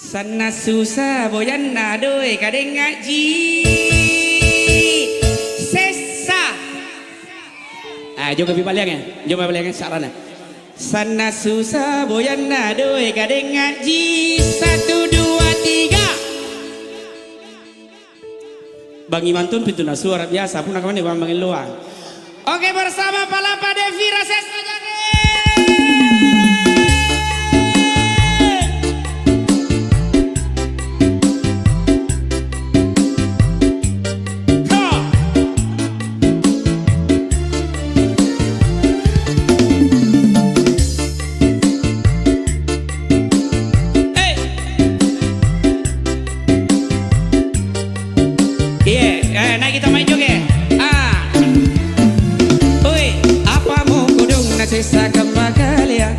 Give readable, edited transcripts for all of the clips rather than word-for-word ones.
Sana susah boyan nadoi kadang ngaji sesa. Juga baliangnya, jom baliangnya sarana. Sana susah boyan nadoi kadang ngaji 1, 2, 3. Bang Imantun pintu suara biasa pun akan bang bangin luang. Oke bersama Palapa Devi Sesa Jaki. Naik kita main joget. Oi, apa mau kudung na sesa kembakalia.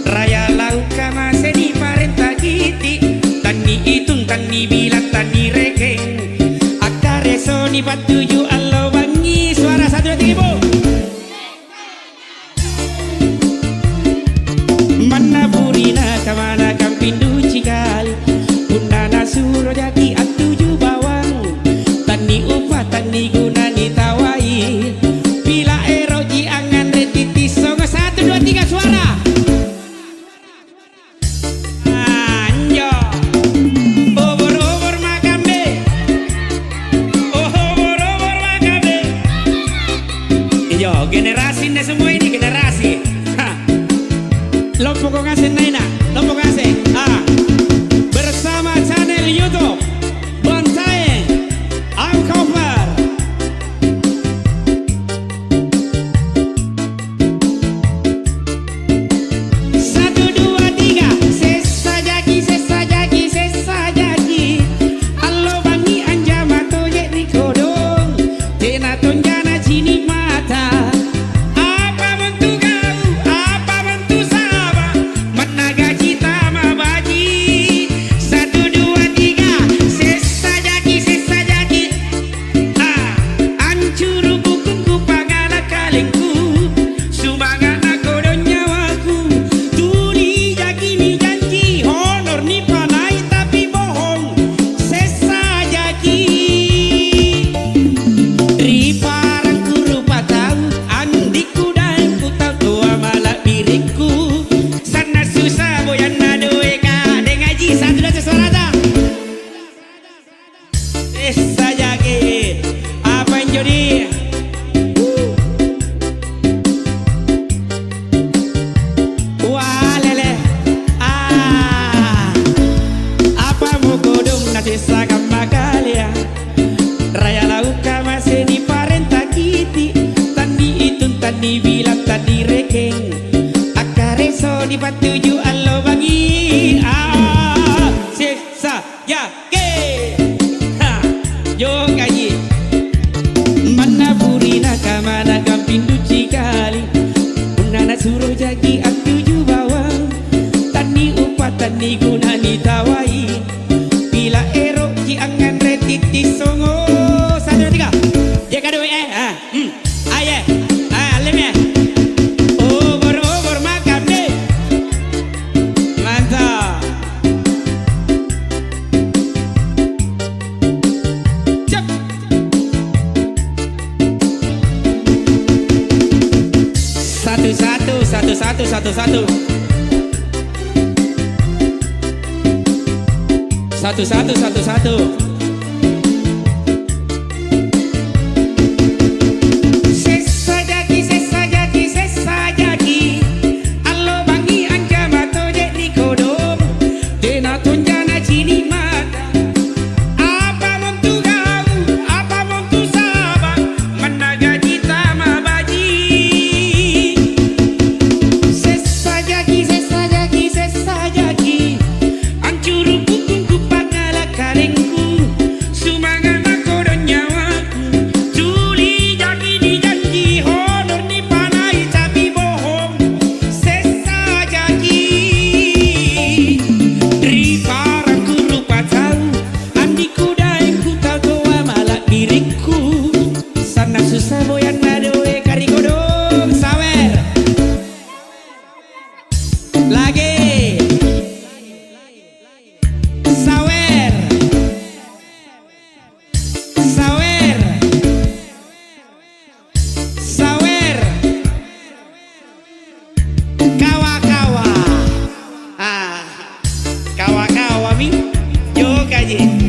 Raya lauk kama seni parenta kiti. Tani itun tani bilat tani rekeng. Akare soni patuju allo bangi. Suara 1, 2, 3 ibu. Mana burina kamana kampindu cikali. Punana suro jaki atuju bawang. Tani upah tani guna ni tawai. Bila eroji angan retiti songo 1, 2, 3 suara. Anjo obor-obor makambe. Obor-obor makambe. Yo generasi ini semua ini generasi. Lompo kong asen naina, lompo kong asen. Bersama channel YouTube Bonsai I'm cover. Satu, dua, tiga. Sesa jaki, sesa jaki, sesa jaki. Allo bangi anja mato je di kodong. Tena tonjana cini mata. Apa bentu kau, apa bentu saba. Mana gaji tama baji. 1, 2, 3. Sesa jaki, sesa jaki. Ancuru bukunku pagala kalengku. Sumangana kodon nyawaku. Tuli jaki ni janji. Honor ni panai tapi bohong. Sesa jaki. Riparang rupa tahu. Andiku dan ku tahu tua malah diriku. Sana susah boyan nadoe kadang ngaji 1, 2 suara dah. Sesa jaki. Apa yang jadi? Wah lele. Apa mau kodong na sesa kambakalia. Raya lauk kama seni parenta kiti. Tani itun tani bilang tani rekeng. Akare so di patuju allo bangi. Sesa jaki. Yo gaji. Mana burina kamana kampindu cikali. Unana suruh jaki atuju bawang. Tani upah tani guna ni tawai. Bila erok ji angan retiti songo 1, 2, 3. Jeka doi aye. Leme. Obor-obor makan deh. Mantap. Cep. Satu. Sesa jaki, sesa jaki, sesa jaki. Allo bangi anja mato je di kodong. Tena tonjana cini mata. Apa montu kau, apa montu sabang. Mana gaji tama baji. Sesa jaki, sesa jaki, sesa jaki. Ancuru bukunku pangala kalengku. aja.